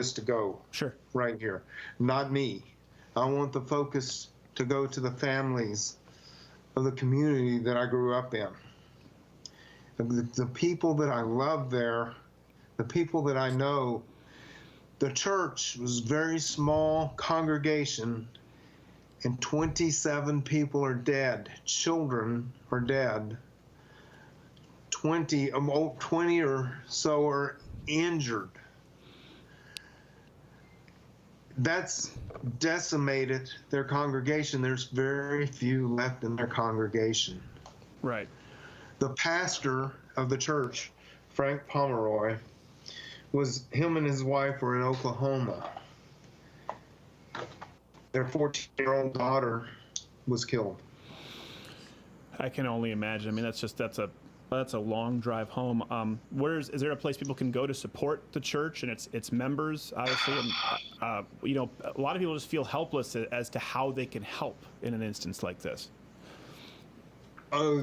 focus to go. Sure. Right here, not me. I want the focus to go to the families of the community that I grew up in. The people that I love there, the people that I know. The church was a very small congregation, and 27 people are dead. Children are dead. 20 or so are injured. That's decimated their congregation. There's very few left in their congregation. Right. The pastor of the church, Frank Pomeroy, him and his wife were in Oklahoma. Their 14-year-old daughter was killed. I can only imagine. I mean, that's a long drive home. Is there a place people can go to support the church and its members, obviously? And, a lot of people just feel helpless as to how they can help in an instance like this. Oh,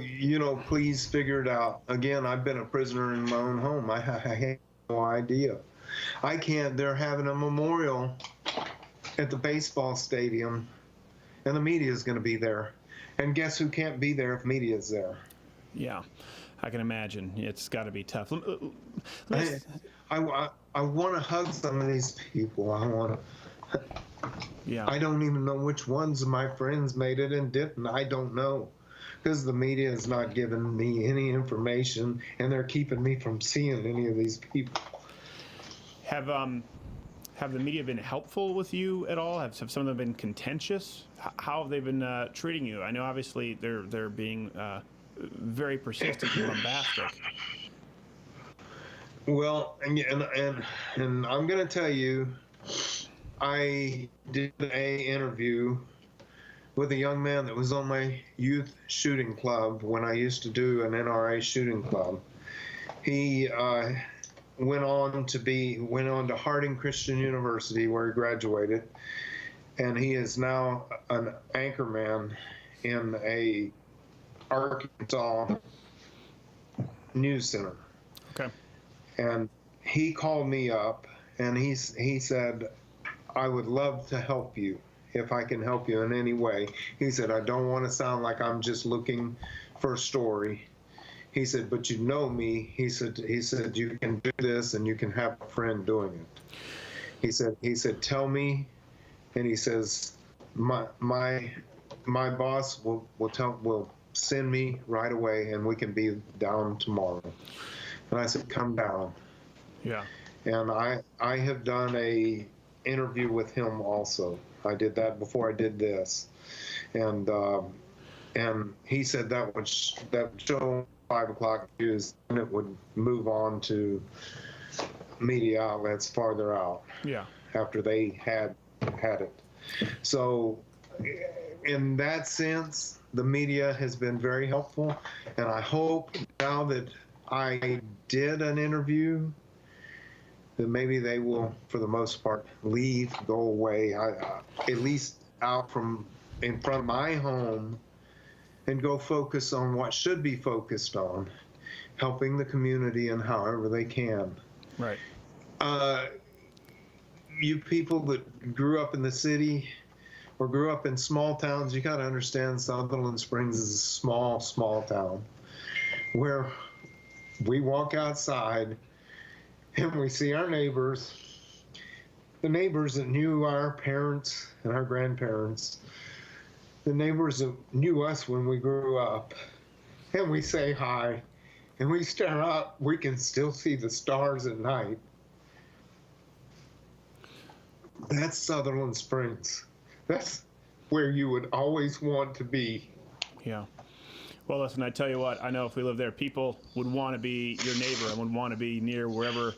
please figure it out. Again, I've been a prisoner in my own home. I have no idea. They're having a memorial at the baseball stadium, and the media is going to be there. And guess who can't be there if media is there? Yeah. I can imagine. It's got to be tough. I want to hug some of these people. Yeah. I don't even know which ones of my friends made it and didn't. I don't know, because the media is not giving me any information, and they're keeping me from seeing any of these people. Have the media been helpful with you at all? Have some of them been contentious? How have they been treating you? I know obviously they're being very persistent and bombastic. Well, and I'm going to tell you, I did an interview with a young man that was on my youth shooting club when I used to do an NRA shooting club. He went on to Harding Christian University, where he graduated, and he is now an anchorman in a Arkansas news center. Okay. And he called me up and he said, I would love to help you if I can help you in any way. He said, I don't want to sound like I'm just looking for a story. He said, but you know me. He said you can do this and you can have a friend doing it. He said tell me, and he says my boss will send me right away and we can be down tomorrow. And I said, come down. Yeah. And I have done a interview with him also. I did that before I did this. And he said that would show 5 o'clock news, and it would move on to media outlets farther out. Yeah. After they had it. So in that sense, the media has been very helpful, and I hope now that I did an interview that maybe they will, for the most part, go away, at least out from in front of my home, and go focus on what should be focused on, helping the community in however they can. Right. You people that grew up in the city or grew up in small towns, you got to understand Sutherland Springs is a small, small town where we walk outside and we see our neighbors, the neighbors that knew our parents and our grandparents, the neighbors that knew us when we grew up, and we say hi, and we stare up, we can still see the stars at night. That's Sutherland Springs. That's where you would always want to be. Yeah. Well, listen, I tell you what, I know if we lived there, people would want to be your neighbor and would want to be near wherever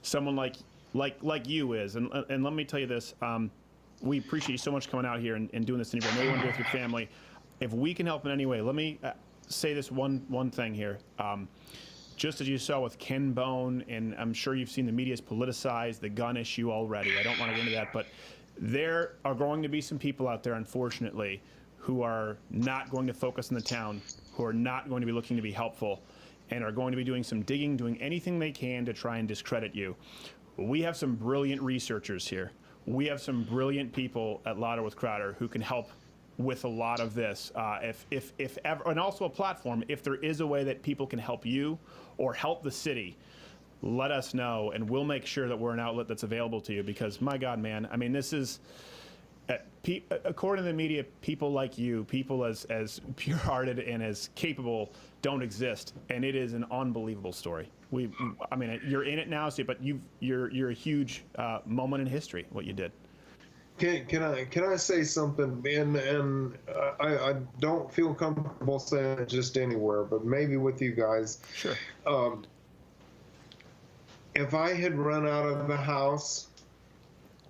someone like you is. And let me tell you this, we appreciate you so much coming out here and doing this interview. I know you want to do it with your family. If we can help in any way, let me say this one thing here. Just as you saw with Ken Bone, and I'm sure you've seen the media's politicized the gun issue already. I don't want to get into that, but there are going to be some people out there, unfortunately, who are not going to focus on the town, who are not going to be looking to be helpful, and are going to be doing some digging, doing anything they can to try and discredit you. we have some brilliant researchers here. We have some brilliant people at Louder with Crowder who can help with a lot of this. If ever, and also a platform, if there is a way that people can help you or help the city, let us know, and we'll make sure that we're an outlet that's available to you, because my God, man, I mean, this is, according to the media, people like you, people as pure-hearted and as capable don't exist, and it is an unbelievable story. I mean, you're in it now, but you're a huge moment in history, what you did. Can I say something? And I don't feel comfortable saying it just anywhere, but maybe with you guys. Sure. If I had run out of the house,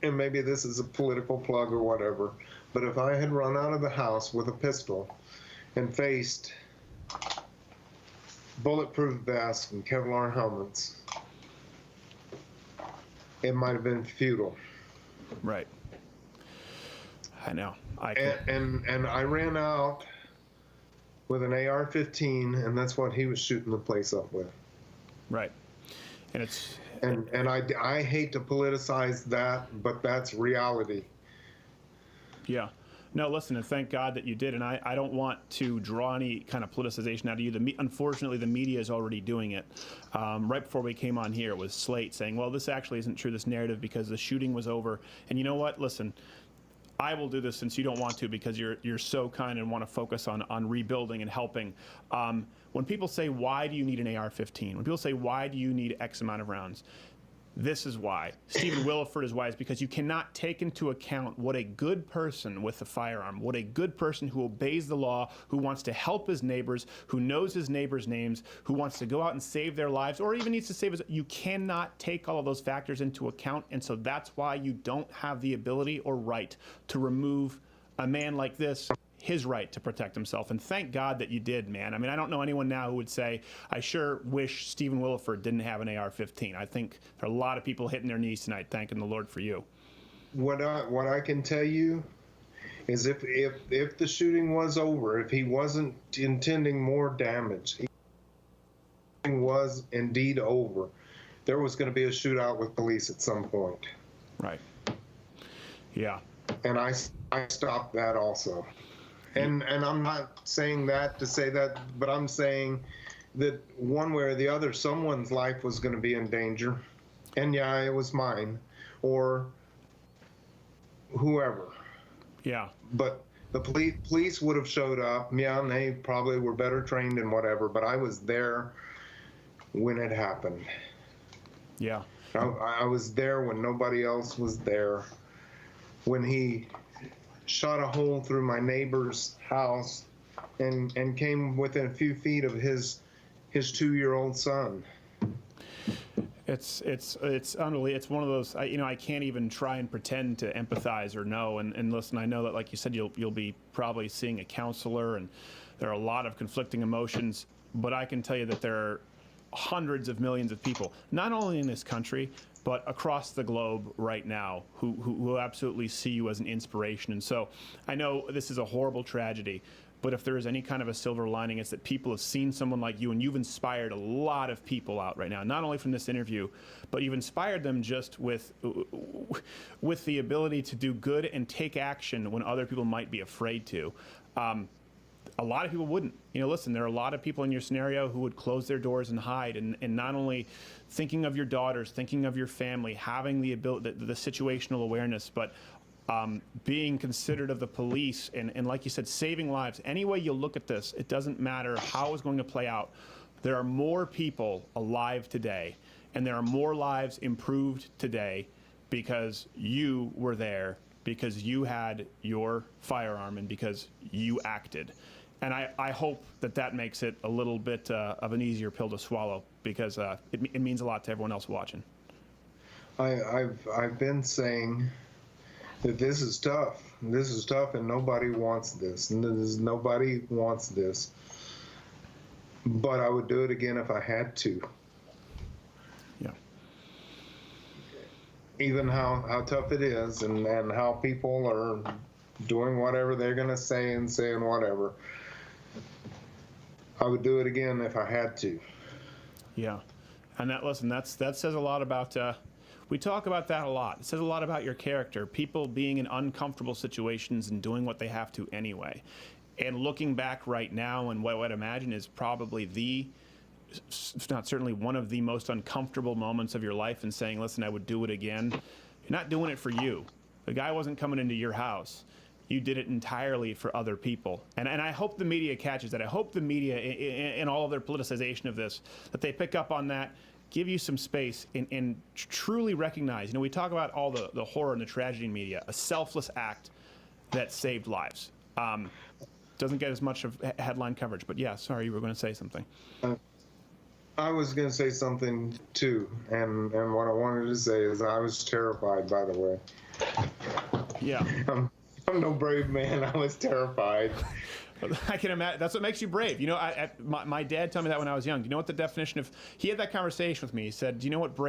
and maybe this is a political plug or whatever, but if I had run out of the house with a pistol and faced bulletproof vests and Kevlar helmets, it might have been futile. Right. I know. And I ran out with an AR-15, and that's what he was shooting the place up with. Right. And it's and I hate to politicize that, but that's reality. Yeah. No, listen, and thank God that you did. And I don't want to draw any kind of politicization out of you. Unfortunately, the media is already doing it. Right before we came on here, it was Slate saying, well, this actually isn't true, this narrative, because the shooting was over. And you know what? Listen, I will do this since you don't want to, because you're so kind and want to focus on rebuilding and helping. When people say, why do you need an AR-15? When people say, why do you need X amount of rounds? This is why. Stephen Williford is why. Is because you cannot take into account what a good person with a firearm, what a good person who obeys the law, who wants to help his neighbors, who knows his neighbors' names, who wants to go out and save their lives, or even needs to save his. You cannot take all of those factors into account, and so that's why you don't have the ability or right to remove a man like this his right to protect himself. And thank God that you did, man. I mean, I don't know anyone now who would say, I sure wish Stephen Williford didn't have an AR-15. I think there are a lot of people hitting their knees tonight thanking the Lord for you. What I can tell you is if the shooting was over, if he wasn't intending more damage, he was indeed over, there was going to be a shootout with police at some point. Right. Yeah. And I stopped that also. And I'm not saying that to say that, but I'm saying that one way or the other, someone's life was going to be in danger. And yeah, it was mine or whoever. Yeah. But the police would have showed up. Yeah, and they probably were better trained and whatever, but I was there when it happened. Yeah. I was there when nobody else was there. When he shot a hole through my neighbor's house and came within a few feet of his 2-year-old son. It's unbelievable. It's one of those, I can't even try and pretend to empathize or know. And listen, I know that, like you said, you'll be probably seeing a counselor, and there are a lot of conflicting emotions, but I can tell you that there are hundreds of millions of people, not only in this country, but across the globe right now, who absolutely see you as an inspiration. And so I know this is a horrible tragedy, but if there is any kind of a silver lining, it's that people have seen someone like you, and you've inspired a lot of people out right now, not only from this interview, but you've inspired them just with the ability to do good and take action when other people might be afraid to. A lot of people wouldn't. Listen, there are a lot of people in your scenario who would close their doors and hide, and not only thinking of your daughters, thinking of your family, having the ability, the situational awareness, but being considerate of the police, and like you said, saving lives. Any way you look at this, it doesn't matter how it's going to play out. There are more people alive today, and there are more lives improved today because you were there, because you had your firearm, and because you acted. And I hope that makes it a little bit of an easier pill to swallow, because it means a lot to everyone else watching. I've been saying that this is tough. This is tough, and nobody wants this. Nobody wants this. But I would do it again if I had to. Yeah. Even how tough it is, and how people are doing whatever they're going to say and saying whatever. I would do it again if I had to. Yeah. And that says a lot about We talk about that a lot. It says a lot about your character. People being in uncomfortable situations and doing what they have to anyway. And looking back right now, and what I would imagine is probably if not certainly one of the most uncomfortable moments of your life, and saying, listen, I would do it again. You're not doing it for you. The guy wasn't coming into your house. You did it entirely for other people. And I hope the media catches that. I hope the media, in all of their politicization of this, that they pick up on that, give you some space, and truly recognize, we talk about all the horror and the tragedy in media, a selfless act that saved lives. Doesn't get as much of headline coverage, but yeah, sorry, you were going to say something. I was going to say something too, and what I wanted to say is I was terrified, by the way. Yeah. I'm no brave man. I was terrified. I can imagine. That's what makes you brave. My dad told me that when I was young. Do you know what the definition of? He had that conversation with me. He said, "Do you know what brave